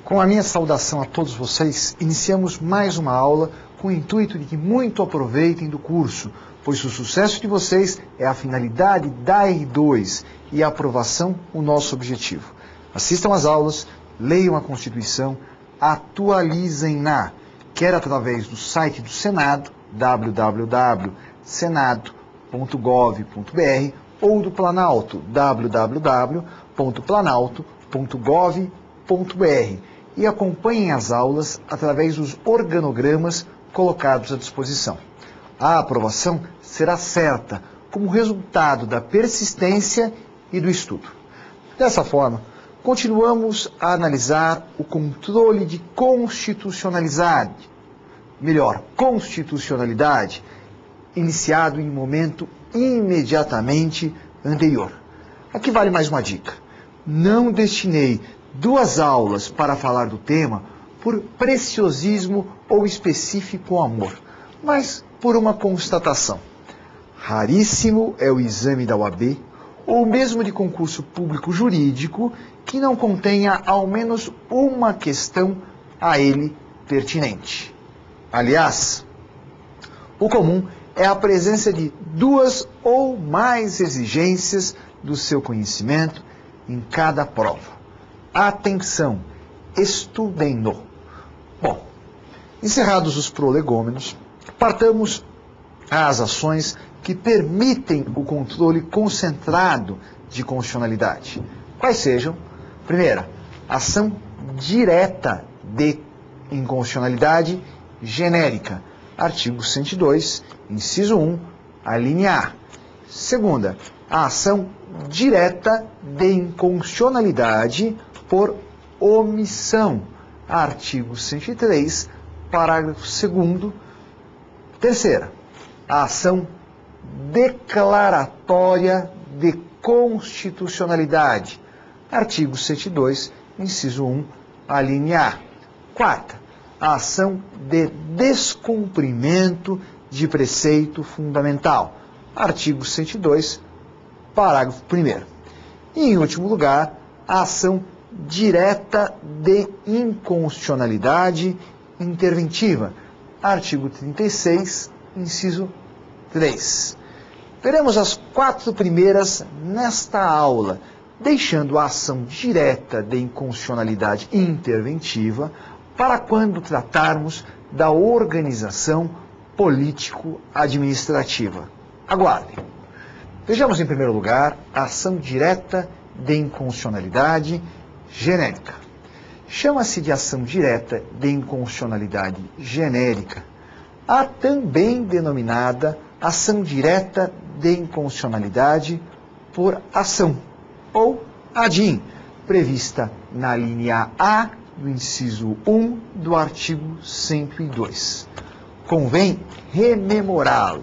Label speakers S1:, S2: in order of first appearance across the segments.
S1: Com a minha saudação a todos vocês, iniciamos mais uma aula com o intuito de que muito aproveitem do curso, pois o sucesso de vocês é a finalidade da R2 e a aprovação o nosso objetivo. Assistam às aulas, leiam a Constituição, atualizem-na, quer através do site do Senado, www.senado.gov.br, ou do Planalto, www.planalto.gov.br, e acompanhem as aulas através dos organogramas colocados à disposição. A aprovação será certa como resultado da persistência e do estudo. Dessa forma, continuamos a analisar o controle de constitucionalidade, iniciado em momento imediatamente anterior. Aqui vale mais uma dica. Não destinei 2 aulas para falar do tema por preciosismo ou específico amor, mas por uma constatação. Raríssimo é o exame da OAB, ou mesmo de concurso público jurídico, que não contenha ao menos uma questão a ele pertinente. Aliás, o comum é a presença de 2 ou mais exigências do seu conhecimento em cada prova. Atenção, estudem-no. Bom, encerrados os prolegômenos, partamos às ações que permitem o controle concentrado de constitucionalidade. Quais sejam? Primeira, ação direta de inconstitucionalidade genérica. Artigo 102, inciso 1, a linha A. Segunda, a ação direta de inconstitucionalidade por omissão. Artigo 103, parágrafo 2º. Terceira, a ação declaratória de constitucionalidade. Artigo 102, inciso 1, a linha A. Quarta, a ação de descumprimento de preceito fundamental. Artigo 102, parágrafo 1º. E, em último lugar, a ação direta de inconstitucionalidade interventiva. Artigo 36, inciso 3. Veremos as 4 primeiras nesta aula, deixando a ação direta de inconstitucionalidade interventiva para quando tratarmos da organização político-administrativa. Aguardem. Vejamos, em primeiro lugar, a ação direta de inconstitucionalidade genérica. Chama-se de ação direta de inconstitucionalidade genérica a também denominada ação direta de inconstitucionalidade por ação, ou ADIM, prevista na linha A do inciso 1 do artigo 102. Convém rememorá-lo.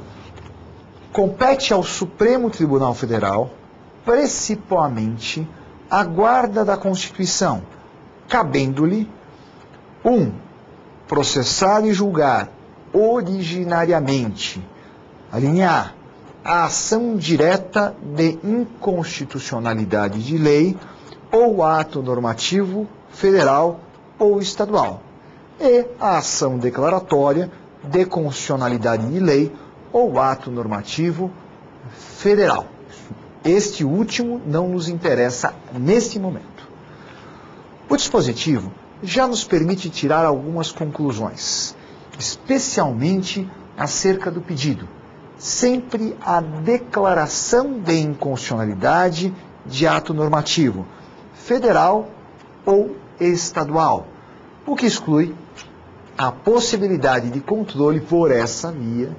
S1: Compete ao Supremo Tribunal Federal, principalmente, a guarda da Constituição, cabendo-lhe 1. Processar e julgar originariamente, a linha A ação direta de inconstitucionalidade de lei ou ato normativo federal ou estadual, e a ação declaratória de constitucionalidade de lei ou ato normativo federal. Este último não nos interessa neste momento. O dispositivo já nos permite tirar algumas conclusões, especialmente acerca do pedido. Sempre a declaração de inconstitucionalidade de ato normativo, federal ou estadual, o que exclui a possibilidade de controle por essa via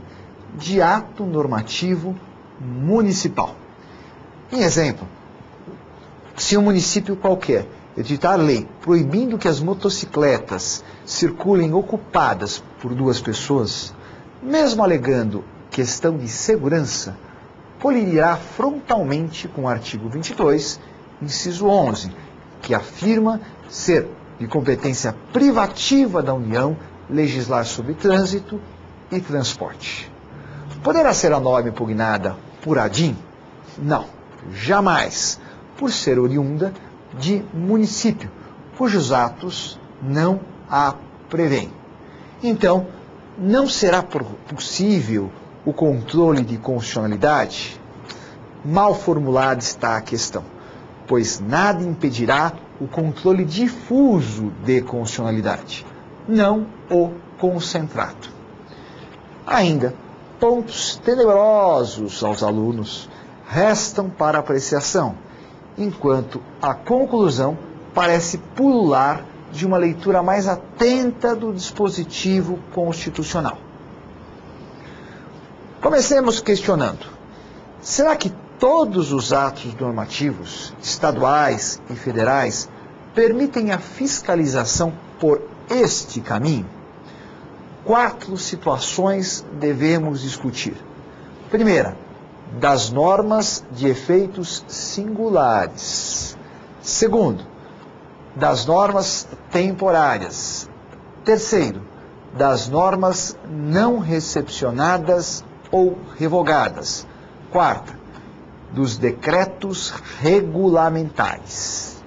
S1: de ato normativo municipal. Em exemplo, se um município qualquer editar lei proibindo que as motocicletas circulem ocupadas por 2 pessoas, mesmo alegando questão de segurança, colirá frontalmente com o artigo 22, inciso 11, que afirma ser de competência privativa da União legislar sobre trânsito e transporte. Poderá ser a norma impugnada por ADIM? Não, jamais, por ser oriunda de município, cujos atos não a prevêem. Então, não será possível o controle de constitucionalidade? Mal formulada está a questão, pois nada impedirá o controle difuso de constitucionalidade, não o concentrado. Ainda, pontos tenebrosos aos alunos restam para apreciação, enquanto a conclusão parece pulular de uma leitura mais atenta do dispositivo constitucional. Comecemos questionando: será que todos os atos normativos, estaduais e federais, permitem a fiscalização por este caminho? 4 situações devemos discutir. Primeira, das normas de efeitos singulares. Segundo, das normas temporárias. Terceiro, das normas não recepcionadas ou revogadas. Quarta, dos decretos regulamentares.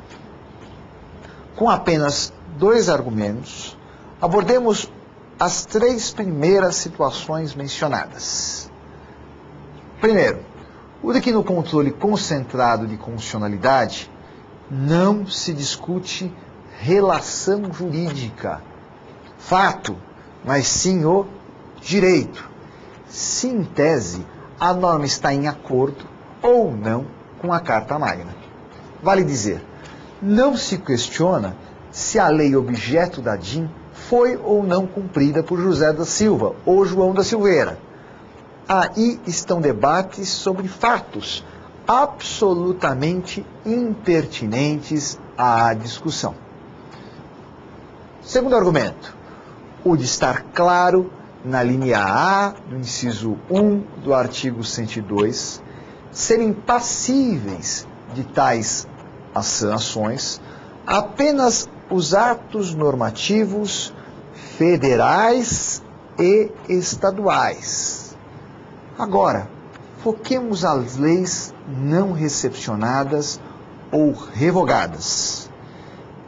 S1: Com apenas 2 argumentos, abordemos as 3 primeiras situações mencionadas. Primeiro, o de que no controle concentrado de constitucionalidade não se discute relação jurídica, fato, mas sim o direito. Se em tese a norma está em acordo ou não com a Carta Magna. Vale dizer, não se questiona se a lei objeto da DIN foi ou não cumprida por José da Silva ou João da Silveira. Aí estão debates sobre fatos absolutamente impertinentes à discussão. Segundo argumento, o de estar claro na linha A do inciso 1 do artigo 102 serem passíveis de tais ações apenas os atos normativos federais e estaduais. Agora, foquemos as leis não recepcionadas ou revogadas.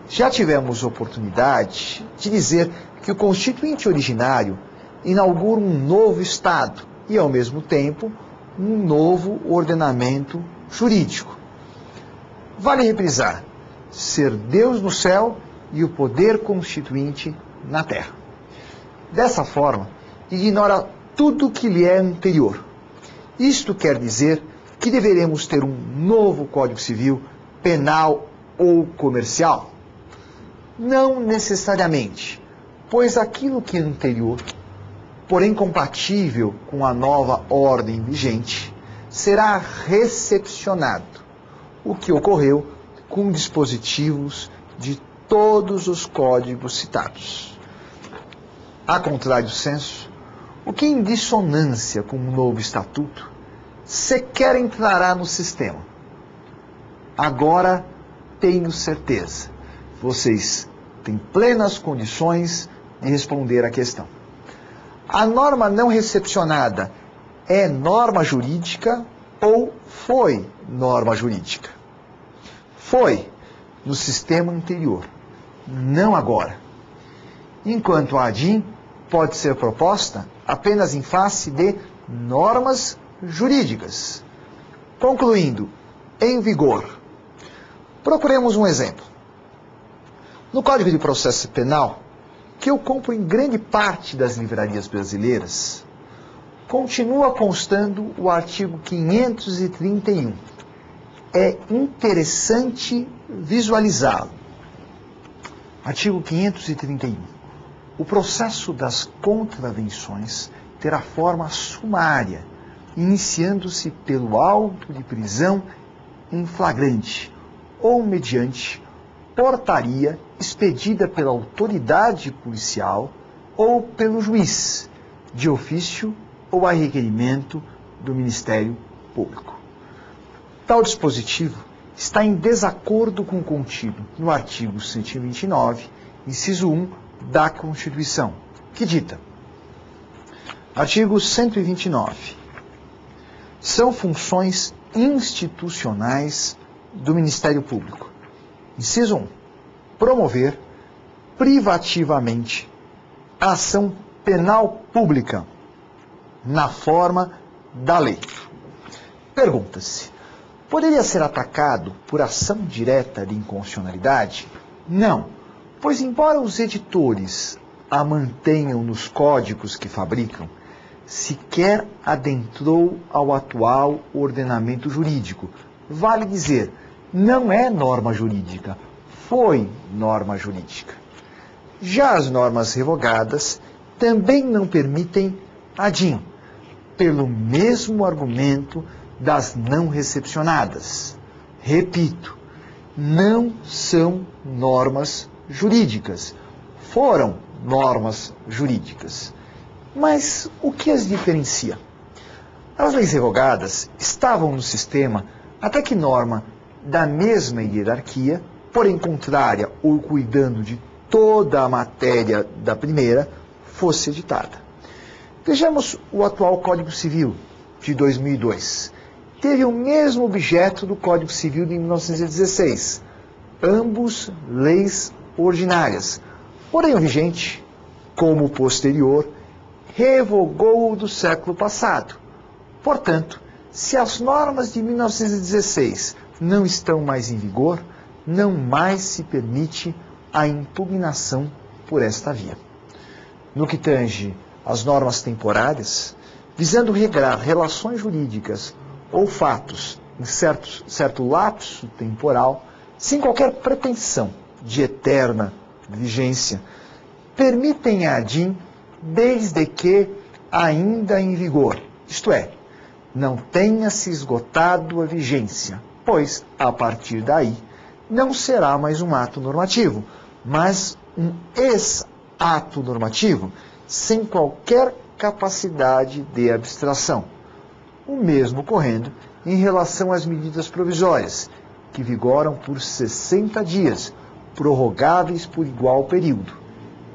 S1: Já tivemos oportunidade de dizer que o Constituinte originário inaugura um novo Estado e, ao mesmo tempo, um novo ordenamento jurídico. Vale reprisar: ser Deus no céu e o poder constituinte na terra. Dessa forma, ignora tudo que lhe é anterior. Isto quer dizer que deveremos ter um novo Código Civil, penal ou comercial? Não necessariamente, pois aquilo que é anterior, porém compatível com a nova ordem vigente, será recepcionado, o que ocorreu com dispositivos de todos os códigos citados. A contrário senso, o que em dissonância com o novo estatuto sequer entrará no sistema. Agora tenho certeza, vocês têm plenas condições de responder à questão. A norma não recepcionada é norma jurídica ou foi norma jurídica? Foi no sistema anterior, não agora. Enquanto a ADIM pode ser proposta apenas em face de normas jurídicas. Concluindo, em vigor. Procuremos um exemplo. No Código de Processo Penal, que eu compro em grande parte das livrarias brasileiras, continua constando o artigo 531. É interessante visualizá-lo. Artigo 531. O processo das contravenções terá forma sumária, iniciando-se pelo auto de prisão em flagrante ou mediante portaria expedida pela autoridade policial ou pelo juiz, de ofício ou a requerimento do Ministério Público. Tal dispositivo está em desacordo com o contido no artigo 129, inciso 1 da Constituição, que dita: artigo 129. São funções institucionais do Ministério Público. Inciso 1. Promover, privativamente a ação penal pública na forma da lei. Pergunta-se: poderia ser atacado por ação direta de inconstitucionalidade? Não, pois embora os editores a mantenham nos códigos que fabricam, sequer adentrou ao atual ordenamento jurídico. Vale dizer, não é norma jurídica, foi norma jurídica. Já as normas revogadas também não permitem a DIN, pelo mesmo argumento das não recepcionadas. Repito, não são normas jurídicas, foram normas jurídicas. Mas o que as diferencia? As leis revogadas estavam no sistema até que norma da mesma hierarquia, porém contrária ou cuidando de toda a matéria da primeira, fosse editada. Vejamos o atual Código Civil de 2002. Teve o mesmo objeto do Código Civil de 1916, ambos leis ordinárias. Porém, o vigente, como o posterior, revogou o do século passado. Portanto, se as normas de 1916 não estão mais em vigor, não mais se permite a impugnação por esta via. No que tange às normas temporárias, visando regrar relações jurídicas ou fatos em certo lapso temporal, sem qualquer pretensão de eterna vigência, permitem a DIN desde que ainda em vigor, isto é, não tenha se esgotado a vigência, pois, a partir daí, não será mais um ato normativo, mas um ex-ato normativo, sem qualquer capacidade de abstração. O mesmo ocorrendo em relação às medidas provisórias, que vigoram por 60 dias, prorrogáveis por igual período.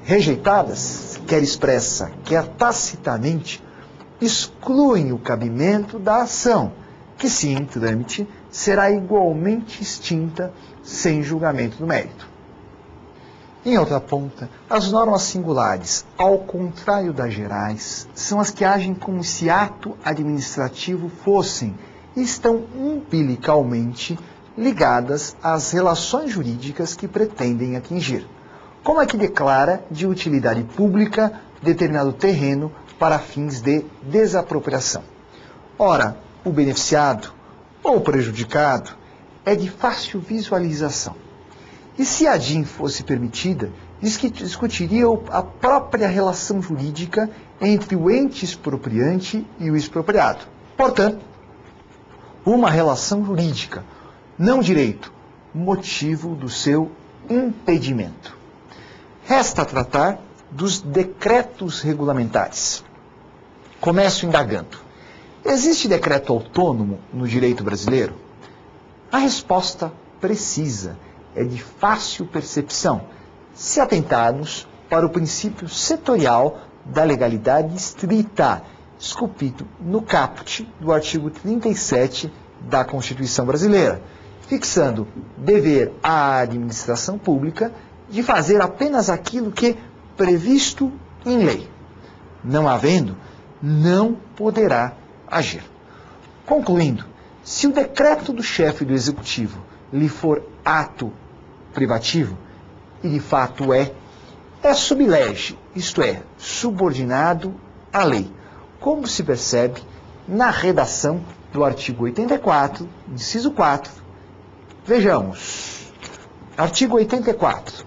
S1: Rejeitadas, quer expressa, quer tacitamente, excluem o cabimento da ação, que, se em trâmite, será igualmente extinta sem julgamento do mérito. Em outra ponta, as normas singulares, ao contrário das gerais, são as que agem como se ato administrativo fossem e estão umbilicalmente ligadas às relações jurídicas que pretendem atingir. Como é que declara de utilidade pública determinado terreno para fins de desapropriação? Ora, o beneficiado ou prejudicado é de fácil visualização. E se a DIN fosse permitida, discutiria a própria relação jurídica entre o ente expropriante e o expropriado. Portanto, uma relação jurídica, não direito, motivo do seu impedimento. Resta tratar dos decretos regulamentares. Começo indagando. Existe decreto autônomo no direito brasileiro? A resposta precisa é de fácil percepção, se atentarmos para o princípio setorial da legalidade estrita, esculpido no caput do artigo 37 da Constituição Brasileira, fixando dever à administração pública de fazer apenas aquilo que é previsto em lei. Não havendo, não poderá agir. Concluindo, se o decreto do chefe do Executivo lhe for ato privativo, e de fato é sublege, isto é, subordinado à lei, como se percebe na redação do artigo 84, inciso 4. Vejamos. Artigo 84.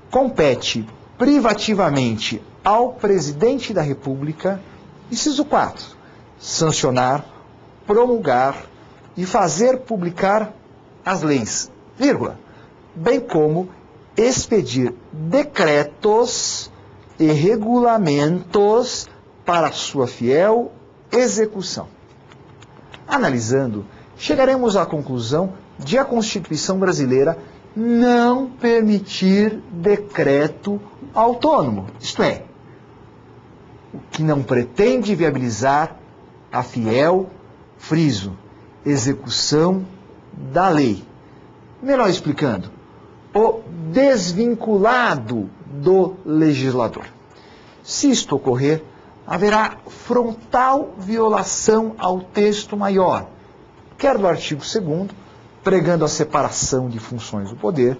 S1: Compete privativamente ao Presidente da República, inciso 4, sancionar, promulgar e fazer publicar as leis, vírgula, bem como expedir decretos e regulamentos para sua fiel execução. Analisando, chegaremos à conclusão de a Constituição brasileira não permitir decreto autônomo, isto é, o que não pretende viabilizar a fiel, friso, execução da lei. Melhor explicando, o desvinculado do legislador. Se isto ocorrer, haverá frontal violação ao texto maior, quer do artigo 2º, pregando a separação de funções do poder,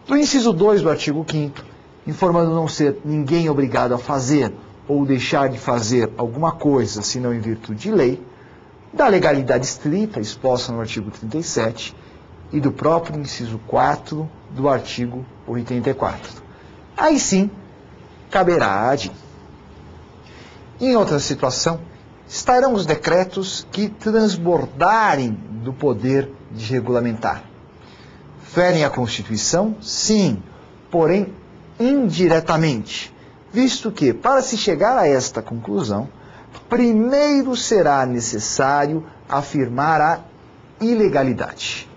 S1: do inciso 2 do artigo 5º, informando não ser ninguém obrigado a fazer ou deixar de fazer alguma coisa, senão em virtude de lei, da legalidade estrita exposta no artigo 37 e do próprio inciso 4 do artigo 84. Aí sim, caberá a ADIM. Em outra situação, estarão os decretos que transbordarem do poder de regulamentar. Ferem a Constituição? Sim, porém indiretamente, visto que, para se chegar a esta conclusão, primeiro será necessário afirmar a ilegalidade.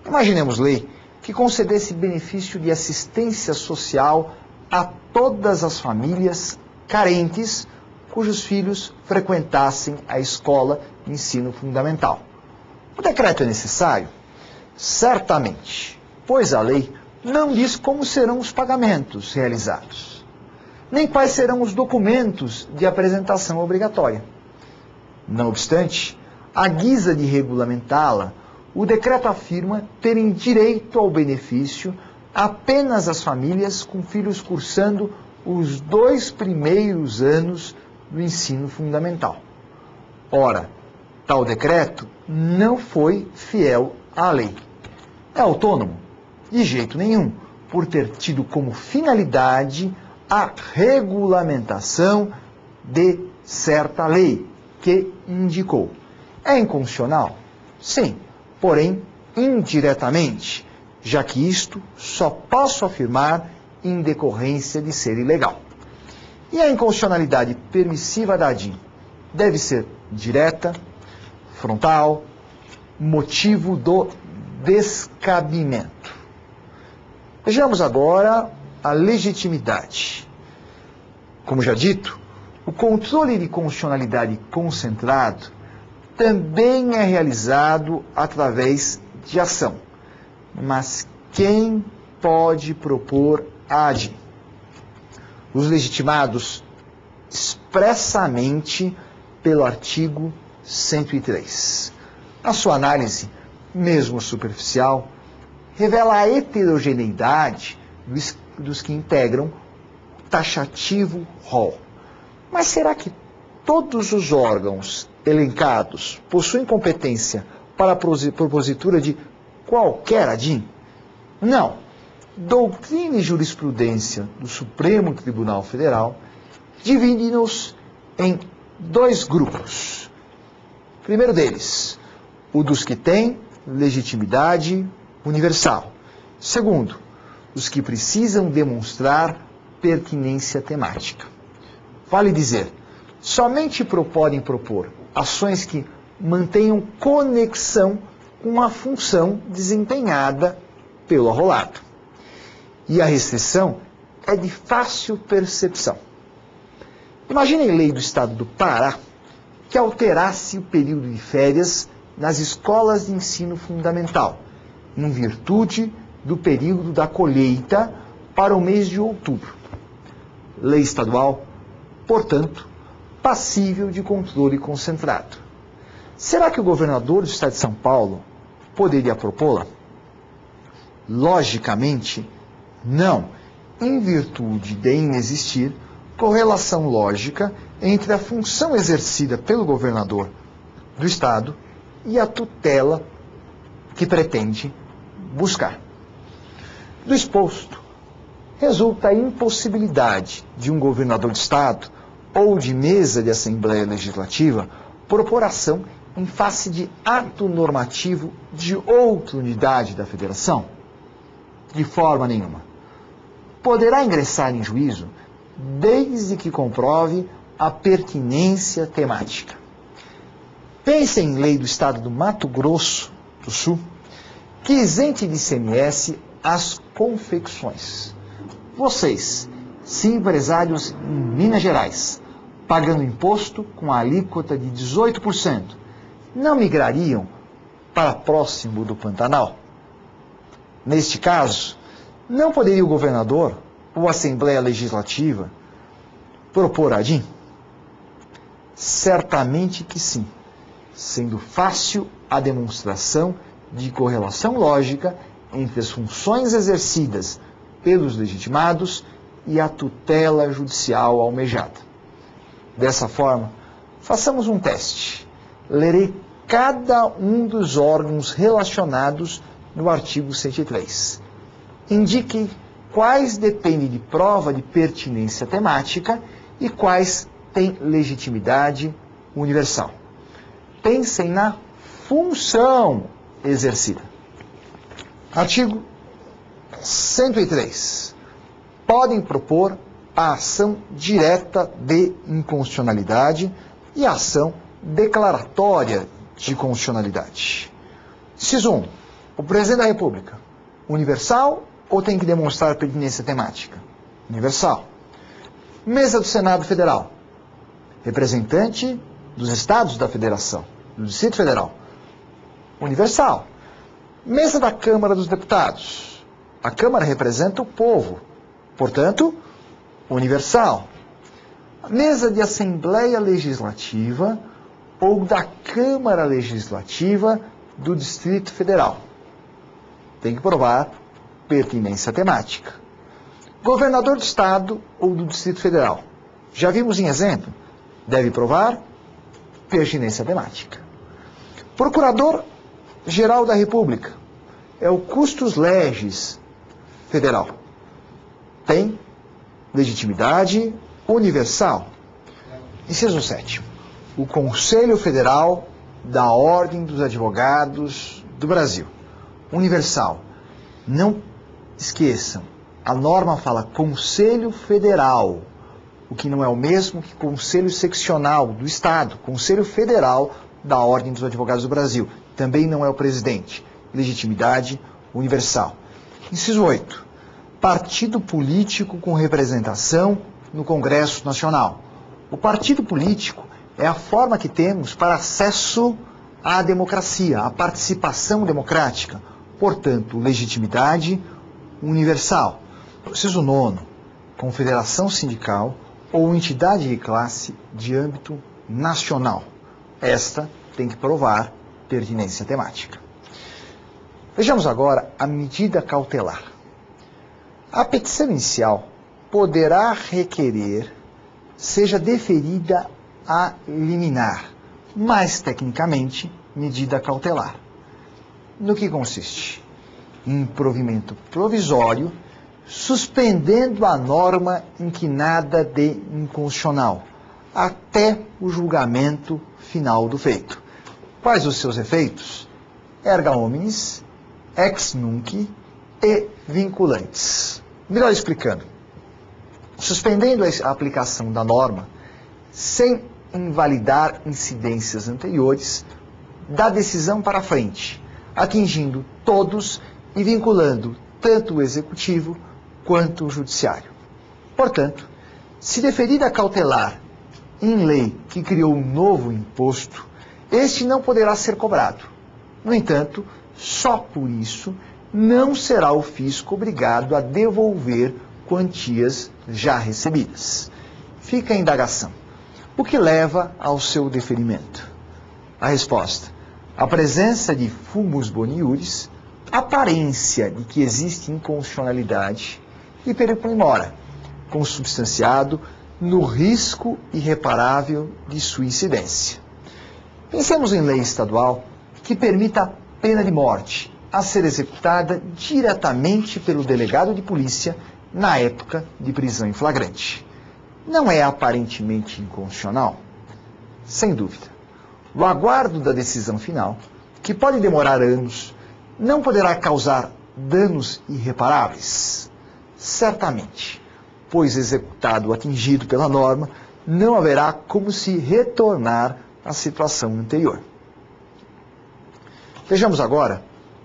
S1: Imaginemos lei que concedesse benefício de assistência social a todas as famílias carentes cujos filhos frequentassem a escola de ensino fundamental. O decreto é necessário? Certamente, pois a lei não diz como serão os pagamentos realizados, nem quais serão os documentos de apresentação obrigatória. Não obstante, à guisa de regulamentá-la, o decreto afirma terem direito ao benefício apenas as famílias com filhos cursando os 2 primeiros anos do ensino fundamental. Ora, tal decreto não foi fiel à lei. É autônomo? De jeito nenhum, por ter tido como finalidade a regulamentação de certa lei que indicou. É inconstitucional? Sim, porém indiretamente, já que isto só posso afirmar em decorrência de ser ilegal. E a inconstitucionalidade permissiva da ADIM deve ser direta, frontal, motivo do descabimento. Vejamos agora a legitimidade. Como já dito, o controle de constitucionalidade concentrado também é realizado através de ação. Mas quem pode propor a ADIM? Os legitimados expressamente pelo artigo 103. A sua análise, mesmo superficial, revela a heterogeneidade dos que integram o taxativo rol. Mas será que todos os órgãos elencados possuem competência para a propositura de qualquer ADIM? Não. Doutrina e jurisprudência do Supremo Tribunal Federal divide-nos em 2 grupos. Primeiro deles, o dos que têm legitimidade universal. Segundo, os que precisam demonstrar pertinência temática. Vale dizer, somente podem propor ações que mantenham conexão com a função desempenhada pelo arrolado. E a restrição é de fácil percepção. Imaginem a lei do Estado do Pará que alterasse o período de férias nas escolas de ensino fundamental, em virtude do período da colheita para o mês de outubro. Lei estadual, portanto, passível de controle concentrado. Será que o governador do Estado de São Paulo poderia propô-la? Logicamente, não, em virtude de inexistir correlação lógica entre a função exercida pelo governador do Estado e a tutela que pretende buscar. Do exposto, resulta a impossibilidade de um governador de Estado ou de mesa de Assembleia Legislativa propor ação em face de ato normativo de outra unidade da Federação? De forma nenhuma. Poderá ingressar em juízo desde que comprove a pertinência temática. Pense em lei do Estado do Mato Grosso do Sul, que isente de ICMS as confecções. Vocês, se empresários em Minas Gerais, pagando imposto com a alíquota de 18%, não migrariam para próximo do Pantanal? Neste caso, não poderia o governador ou Assembleia Legislativa propor a ADIM? Certamente que sim, sendo fácil a demonstração de correlação lógica entre as funções exercidas pelos legitimados e a tutela judicial almejada. Dessa forma, façamos um teste. Lerei cada um dos órgãos relacionados no artigo 103. Indique quais dependem de prova de pertinência temática e quais têm legitimidade universal. Pensem na função exercida. Artigo 103. Podem propor a ação direta de inconstitucionalidade e a ação declaratória de constitucionalidade. Inciso 1. O Presidente da República, universal ou tem que demonstrar pertinência temática? Universal. Mesa do Senado Federal, representante dos Estados da Federação, do Distrito Federal, universal. Mesa da Câmara dos Deputados, a Câmara representa o povo, portanto, universal. Mesa de Assembleia Legislativa ou da Câmara Legislativa do Distrito Federal. Tem que provar pertinência temática. Governador do Estado ou do Distrito Federal. Já vimos em exemplo, deve provar pertinência temática. Procurador-Geral da República. É o Custos Legis Federal. Tem legitimidade universal. Inciso 7. O Conselho Federal da Ordem dos Advogados do Brasil. Universal. Não esqueçam, a norma fala Conselho Federal, o que não é o mesmo que Conselho Seccional do Estado. Conselho Federal da Ordem dos Advogados do Brasil. Também não é o presidente. Legitimidade universal. Inciso 8. Partido político com representação no Congresso Nacional. O partido político é a forma que temos para acesso à democracia, à participação democrática. Portanto, legitimidade universal. Inciso 9. Confederação sindical ou entidade de classe de âmbito nacional. Esta tem que provar pertinência temática. Vejamos agora a medida cautelar. A petição inicial poderá requerer seja deferida a liminar, mais tecnicamente, medida cautelar. No que consiste? Em provimento provisório, suspendendo a norma inquinada de inconstitucional, até o julgamento final do feito. Quais os seus efeitos? Erga omnes, ex nunc e vinculantes. Melhor explicando, suspendendo a aplicação da norma sem invalidar incidências anteriores da decisão para frente, atingindo todos e vinculando tanto o executivo quanto o judiciário. Portanto, se deferida cautelar em lei que criou um novo imposto, este não poderá ser cobrado. No entanto, só por isso não será o fisco obrigado a devolver quantias já recebidas. Fica a indagação. O que leva ao seu deferimento? A resposta: a presença de fumus boniuris, aparência de que existe inconstitucionalidade e periculum in mora, consubstanciado no risco irreparável de sua incidência. Pensemos em lei estadual que permita a pena de morte a ser executada diretamente pelo delegado de polícia na época de prisão em flagrante. Não é aparentemente inconstitucional? Sem dúvida. O aguardo da decisão final, que pode demorar anos, não poderá causar danos irreparáveis? Certamente, pois executado ou atingido pela norma, não haverá como se retornar à situação anterior. Vejamos agora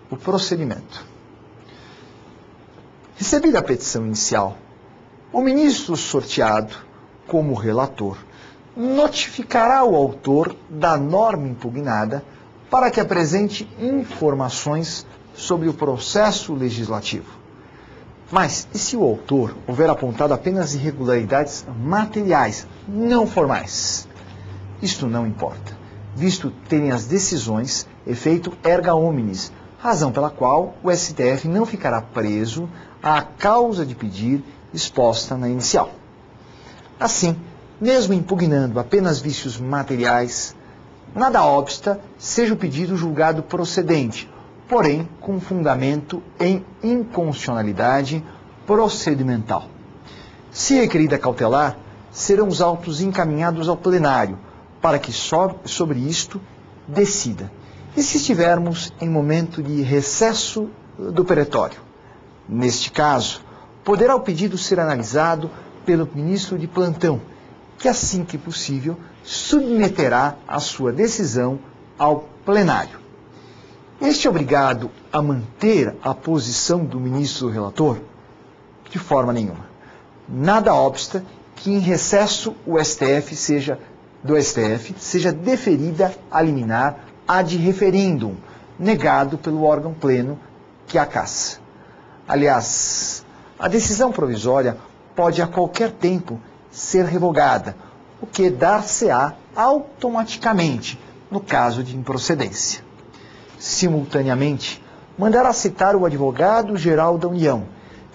S1: o procedimento. Recebida a petição inicial, o ministro sorteado como relator notificará o autor da norma impugnada para que apresente informações sobre o processo legislativo. Mas e se o autor houver apontado apenas irregularidades materiais, não formais? Isto não importa, visto terem as decisões efeito erga omnes, razão pela qual o STF não ficará preso à causa de pedir exposta na inicial. Assim, mesmo impugnando apenas vícios materiais, nada obsta seja o pedido julgado procedente, porém com fundamento em inconstitucionalidade procedimental. Se requerida cautelar, serão os autos encaminhados ao plenário, para que sobre isto decida. E se estivermos em momento de recesso do peretório? Neste caso, poderá o pedido ser analisado pelo ministro de plantão, que assim que possível submeterá a sua decisão ao plenário. Este é obrigado a manter a posição do ministro relator? De forma nenhuma. Nada obsta que em recesso do STF seja deferida a liminar ad referendum, negado pelo órgão pleno que a caça. Aliás, a decisão provisória pode a qualquer tempo ser revogada, o que dar-se-á automaticamente no caso de improcedência. Simultaneamente, mandará citar o advogado-geral da União,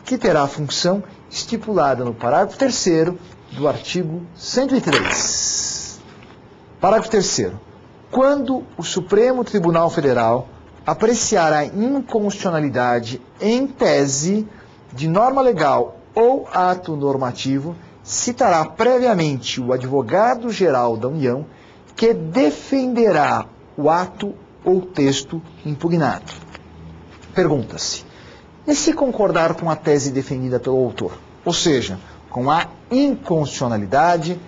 S1: que terá a função estipulada no parágrafo 3º do artigo 103. Parágrafo 3º. Quando o Supremo Tribunal Federal apreciar a inconstitucionalidade em tese de norma legal ou ato normativo, citará previamente o advogado-geral da União, que defenderá o ato ou texto impugnado. Pergunta-se: e se concordar com a tese defendida pelo autor, ou seja, com a inconstitucionalidade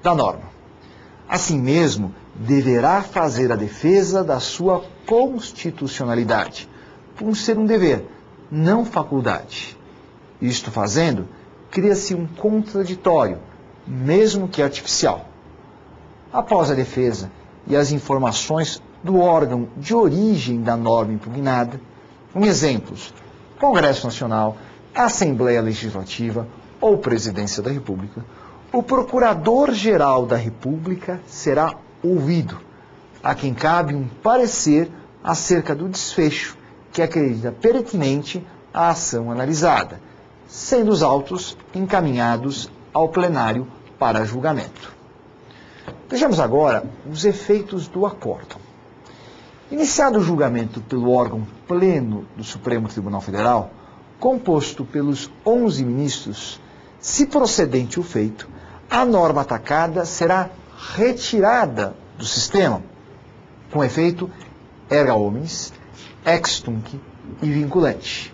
S1: da norma? Assim mesmo, deverá fazer a defesa da sua constitucionalidade, por ser um dever, não faculdade. Isto fazendo, cria-se um contraditório, mesmo que artificial. Após a defesa e as informações do órgão de origem da norma impugnada, exemplos: Congresso Nacional, Assembleia Legislativa ou Presidência da República, o Procurador-Geral da República será ouvido, a quem cabe um parecer acerca do desfecho que acredita pertinente à ação analisada, sendo os autos encaminhados ao plenário para julgamento. Vejamos agora os efeitos do acórdão. Iniciado o julgamento pelo órgão pleno do Supremo Tribunal Federal, composto pelos 11 ministros, se procedente o feito, a norma atacada será retirada do sistema, com efeito erga omnes, ex tunc e vinculante.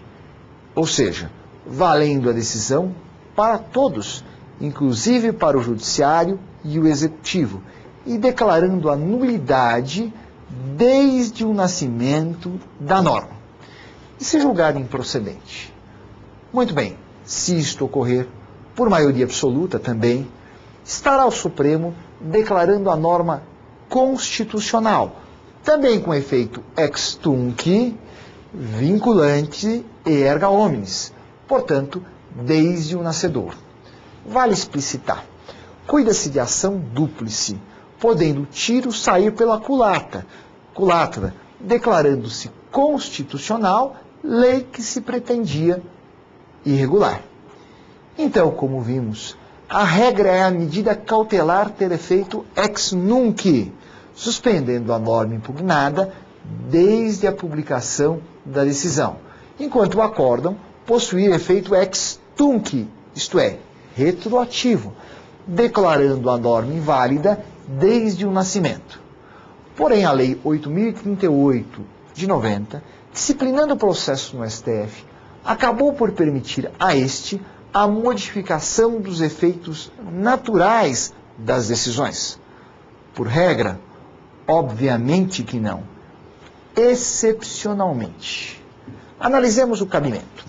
S1: Ou seja, valendo a decisão para todos, inclusive para o Judiciário e o Executivo, e declarando a nulidade desde o nascimento da norma. E se julgada improcedente? Muito bem, se isto ocorrer, por maioria absoluta também, estará o Supremo declarando a norma constitucional, também com efeito ex tunc, vinculante e erga omnes, portanto, desde o nascedor. Vale explicitar: cuida-se de ação dúplice, podendo o tiro sair pela culatra, declarando-se constitucional lei que se pretendia irregular. Então, como vimos, a regra é a medida cautelar ter efeito ex nunc, suspendendo a norma impugnada desde a publicação da decisão, enquanto o acórdão possuir efeito ex tunc, isto é, retroativo, declarando a norma inválida desde o nascimento. Porém, a Lei 8.038 de 90, disciplinando o processo no STF, acabou por permitir a este a modificação dos efeitos naturais das decisões. Por regra, obviamente que não. Excepcionalmente. Analisemos o cabimento.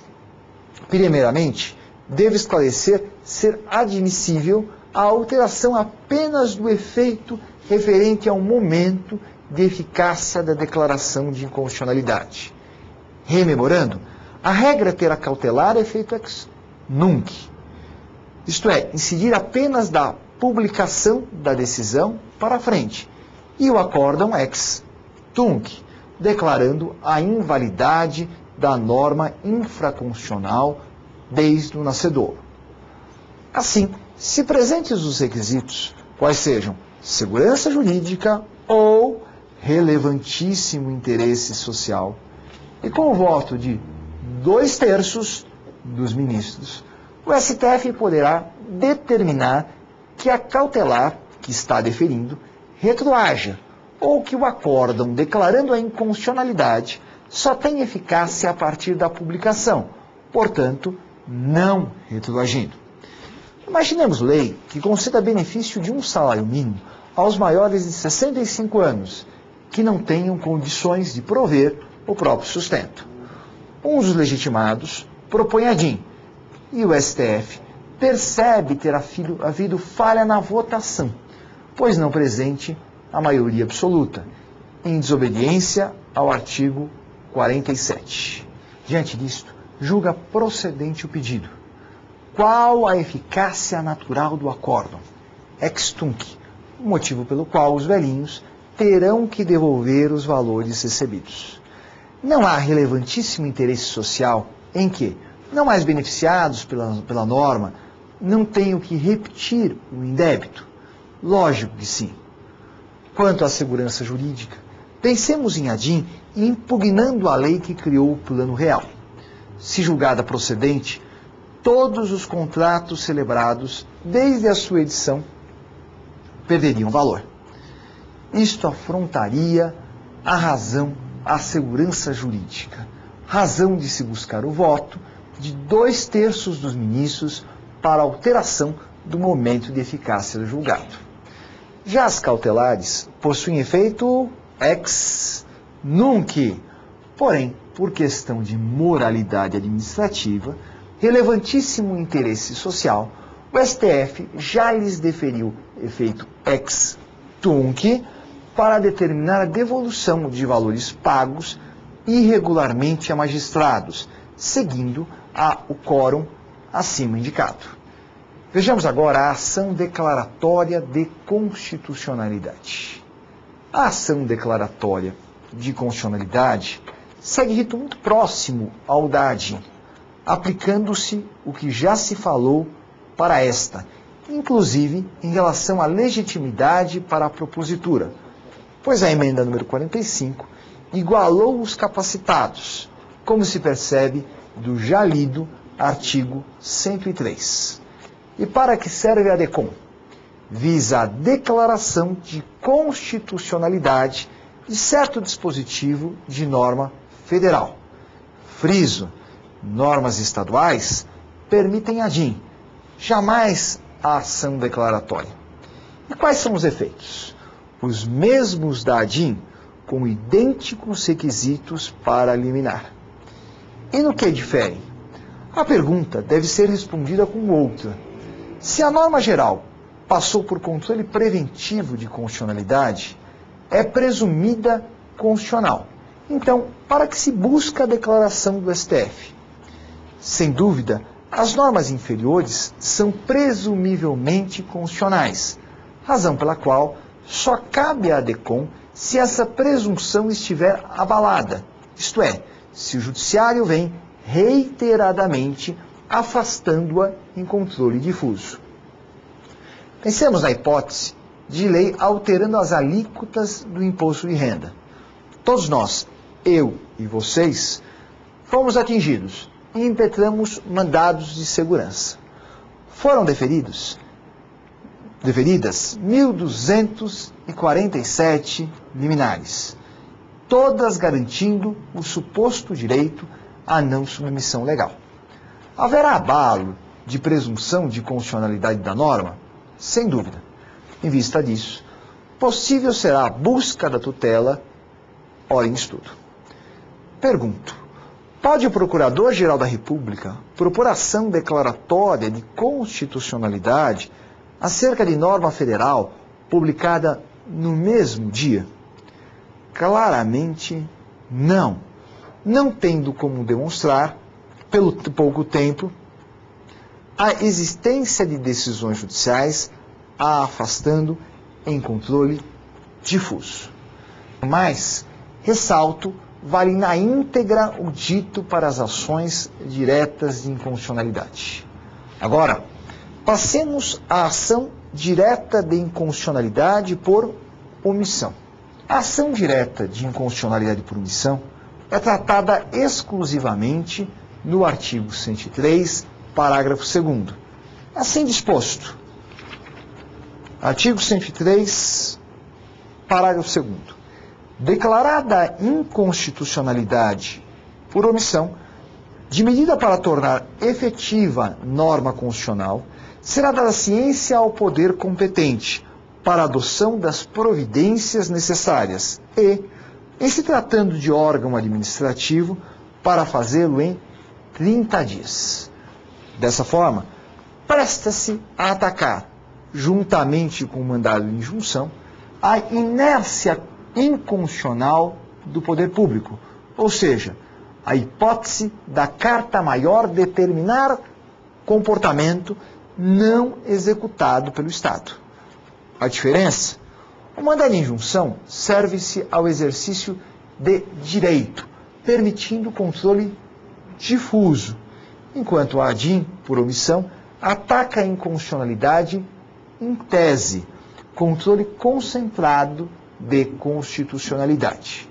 S1: Primeiramente, deve esclarecer ser admissível a alteração apenas do efeito referente ao momento de eficácia da declaração de inconstitucionalidade. Rememorando, A regra é ter a cautelar efeito ex nunc, isto é, incidir apenas da publicação da decisão para frente, e o acórdão ex tunc, declarando a invalidade da norma infraconstitucional desde o nascedouro. Assim, se presentes os requisitos, quais sejam segurança jurídica ou relevantíssimo interesse social, e com o voto de 2/3 dos ministros, o STF poderá determinar que a cautelar que está deferindo retroaja, ou que o acórdão declarando a inconstitucionalidade só tem eficácia a partir da publicação, portanto, não retroagindo. Imaginemos lei que conceda benefício de um salário mínimo aos maiores de 65 anos, que não tenham condições de prover o próprio sustento. Um dos legitimados propõe a DIN, e o STF percebe ter havido falha na votação, pois não presente a maioria absoluta, em desobediência ao artigo 47. Diante disto, julga procedente o pedido. Qual a eficácia natural do acórdão? Ex tunc, o motivo pelo qual os velhinhos terão que devolver os valores recebidos. Não há relevantíssimo interesse social em que, não mais beneficiados pela norma, não tenham que repetir o indébito? Lógico que sim. Quanto à segurança jurídica, pensemos em ADIM impugnando a lei que criou o Plano Real. Se julgada procedente, todos os contratos celebrados desde a sua edição perderiam valor. Isto afrontaria a razão, a segurança jurídica, razão de se buscar o voto de 2/3 dos ministros para alteração do momento de eficácia do julgado. Já as cautelares possuem efeito ex nunc, porém, por questão de moralidade administrativa, relevantíssimo interesse social, o STF já lhes deferiu efeito ex tunc para determinar a devolução de valores pagos irregularmente a magistrados, seguindo o quórum acima indicado. Vejamos agora a ação declaratória de constitucionalidade. A ação declaratória de constitucionalidade segue rito muito próximo ao da ADIM, aplicando-se o que já se falou para esta, inclusive em relação à legitimidade para a propositura, pois a emenda número 45 igualou os capacitados, como se percebe do já lido artigo 103. E para que serve a DECOM? Visa a declaração de constitucionalidade de certo dispositivo de norma federal. Friso, normas estaduais permitem a DIN, jamais a ação declaratória. E quais são os efeitos? Os mesmos da ADIM, com idênticos requisitos para liminar. E no que diferem? A pergunta deve ser respondida com outra. Se a norma geral passou por controle preventivo de constitucionalidade, é presumida constitucional. Então, para que se busca a declaração do STF? Sem dúvida, as normas inferiores são presumivelmente constitucionais, razão pela qual só cabe à DECOM se essa presunção estiver abalada, isto é, se o judiciário vem reiteradamente afastando-a em controle difuso. Pensemos na hipótese de lei alterando as alíquotas do imposto de renda. Todos nós, eu e vocês, fomos atingidos e impetramos mandados de segurança. Foram deferidas 1.247 liminares, todas garantindo o suposto direito à não submissão legal. Haverá abalo de presunção de constitucionalidade da norma? Sem dúvida. Em vista disso, possível será a busca da tutela, ora em estudo. Pergunto, pode o Procurador-Geral da República propor ação declaratória de constitucionalidade acerca de norma federal publicada no mesmo dia? Claramente não. Não tendo como demonstrar pelo pouco tempo, a existência de decisões judiciais a afastando em controle difuso. Mas, ressalto, vale na íntegra o dito para as ações diretas de inconstitucionalidade. Agora, passemos à ação direta de inconstitucionalidade por omissão. A ação direta de inconstitucionalidade por omissão é tratada exclusivamente no artigo 103, parágrafo 2º. Assim disposto. Artigo 103, parágrafo 2º. Declarada inconstitucionalidade por omissão de medida para tornar efetiva norma constitucional, será dada ciência ao poder competente para a adoção das providências necessárias e, em se tratando de órgão administrativo, para fazê-lo em 30 dias. Dessa forma, presta-se a atacar, juntamente com o mandado de injunção, a inércia inconstitucional do poder público, ou seja, a hipótese da Carta Maior determinar comportamento não executado pelo Estado. A diferença? O mandado de injunção serve-se ao exercício de direito, permitindo controle difuso, enquanto a ADIM, por omissão, ataca a inconstitucionalidade em tese, controle concentrado de constitucionalidade.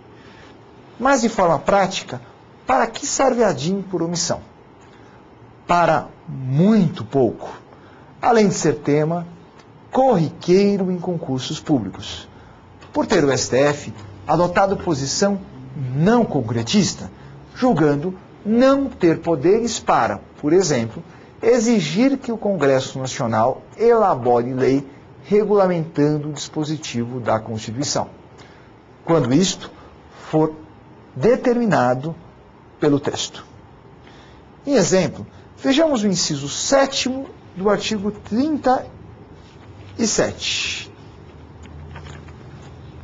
S1: Mas, de forma prática, para que serve a ADIM por omissão? Para muito pouco, além de ser tema corriqueiro em concursos públicos. Por ter o STF adotado posição não concretista, julgando não ter poderes para, por exemplo, exigir que o Congresso Nacional elabore lei regulamentando o dispositivo da Constituição, quando isto for determinado pelo texto. Em exemplo, vejamos o inciso 7º do artigo 37.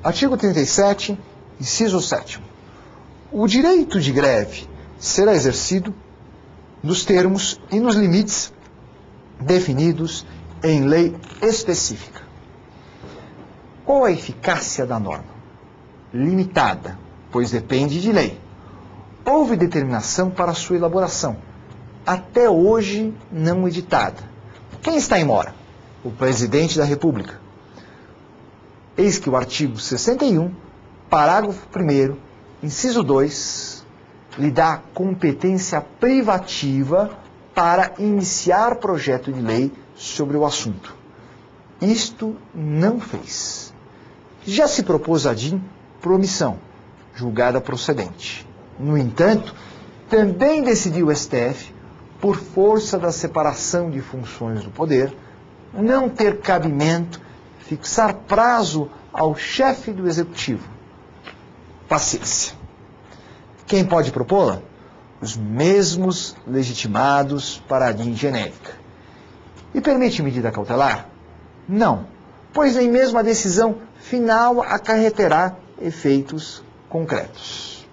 S1: Artigo 37, inciso 7º. O direito de greve será exercido nos termos e nos limites definidos em lei específica. Qual a eficácia da norma? Limitada, pois depende de lei. Houve determinação para sua elaboração, até hoje não editada. Quem está em mora? O Presidente da República. Eis que o artigo 61, parágrafo 1º, inciso 2, lhe dá competência privativa para iniciar projeto de lei sobre o assunto. Isto não fez. Já se propôs a ADIM por omissão, julgada procedente. No entanto, também decidiu o STF, por força da separação de funções do poder, não ter cabimento fixar prazo ao chefe do Executivo. Paciência. Quem pode propô-la? Os mesmos legitimados para a ADIM genérica. E permite medida cautelar? Não, pois nem mesmo a decisão final acarreterá efeitos concretos.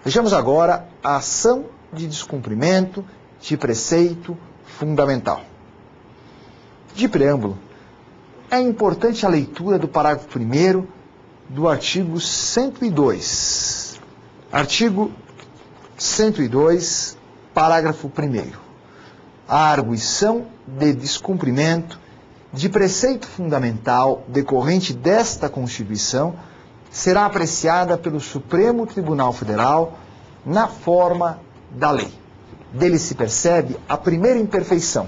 S1: Vejamos agora a ação de descumprimento de preceito fundamental. De preâmbulo, é importante a leitura do parágrafo 1º do artigo 102. Artigo 102, parágrafo 1º. A arguição de descumprimento de preceito fundamental decorrente desta Constituição será apreciada pelo Supremo Tribunal Federal na forma da lei. Dele se percebe a primeira imperfeição.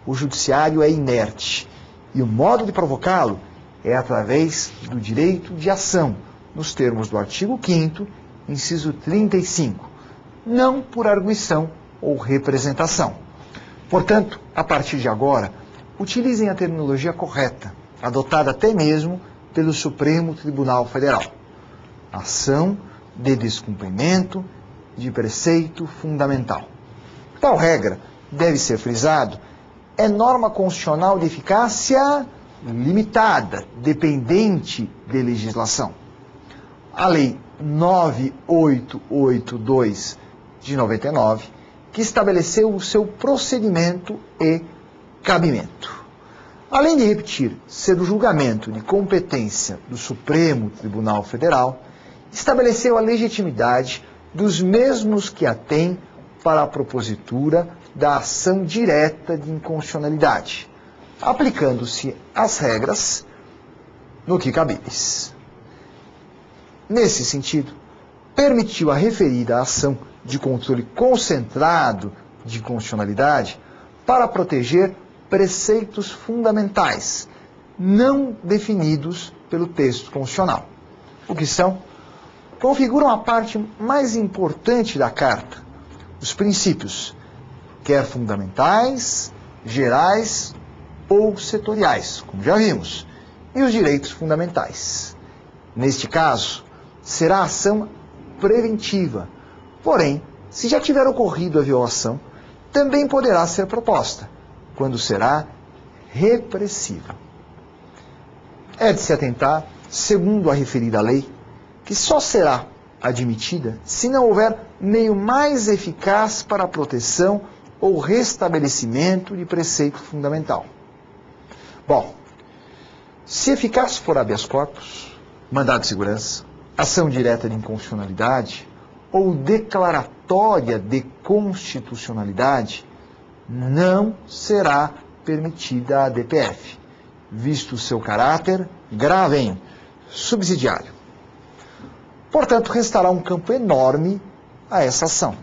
S1: O judiciário é inerte e o modo de provocá-lo é através do direito de ação, nos termos do artigo 5º, inciso 35, não por arguição ou representação. Portanto, a partir de agora, utilizem a terminologia correta, adotada até mesmo pelo Supremo Tribunal Federal. Ação de descumprimento de preceito fundamental. Tal regra, deve ser frisado, é norma constitucional de eficácia limitada, dependente de legislação. A Lei 9882 de 99, que estabeleceu o seu procedimento e cabimento. Além de repetir ser o julgamento de competência do Supremo Tribunal Federal, estabeleceu a legitimidade dos mesmos que a têm para a propositura da ação direta de inconstitucionalidade, aplicando-se as regras no que cabíveis. Nesse sentido, permitiu a referida ação de controle concentrado de constitucionalidade para proteger preceitos fundamentais não definidos pelo texto constitucional, o que configuram a parte mais importante da Carta, os princípios, quer fundamentais, gerais ou setoriais, como já vimos, e os direitos fundamentais. Neste caso, será ação preventiva, porém, se já tiver ocorrido a violação, também poderá ser proposta, quando será repressiva. É de se atentar, segundo a referida lei, que só será admitida se não houver meio mais eficaz para a proteção ou restabelecimento de preceito fundamental. Bom, se eficaz for habeas corpus, mandado de segurança, ação direta de inconstitucionalidade ou declaratória de constitucionalidade, não será permitida a DPF, visto seu caráter, gravem, subsidiário. Portanto, restará um campo enorme a essa ação,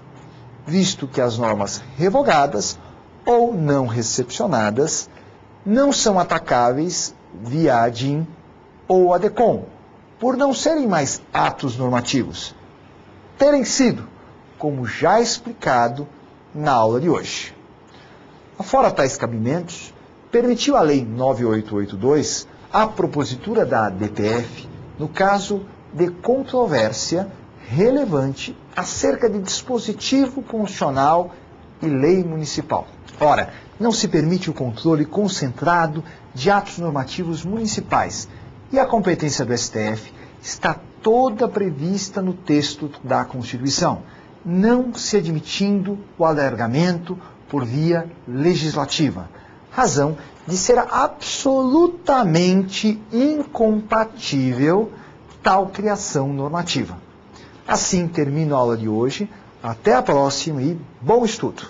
S1: visto que as normas revogadas ou não recepcionadas não são atacáveis via ADIM ou ADECOM, por não serem mais atos normativos, terem sido, como já explicado na aula de hoje. Afora tais cabimentos, permitiu a Lei 9882 a propositura da DPF no caso de controvérsia relevante acerca de dispositivo constitucional e lei municipal. Ora, não se permite o controle concentrado de atos normativos municipais e a competência do STF está toda prevista no texto da Constituição, não se admitindo o alargamento por via legislativa, razão de ser absolutamente incompatível tal criação normativa. Assim termino a aula de hoje. Até a próxima e bom estudo!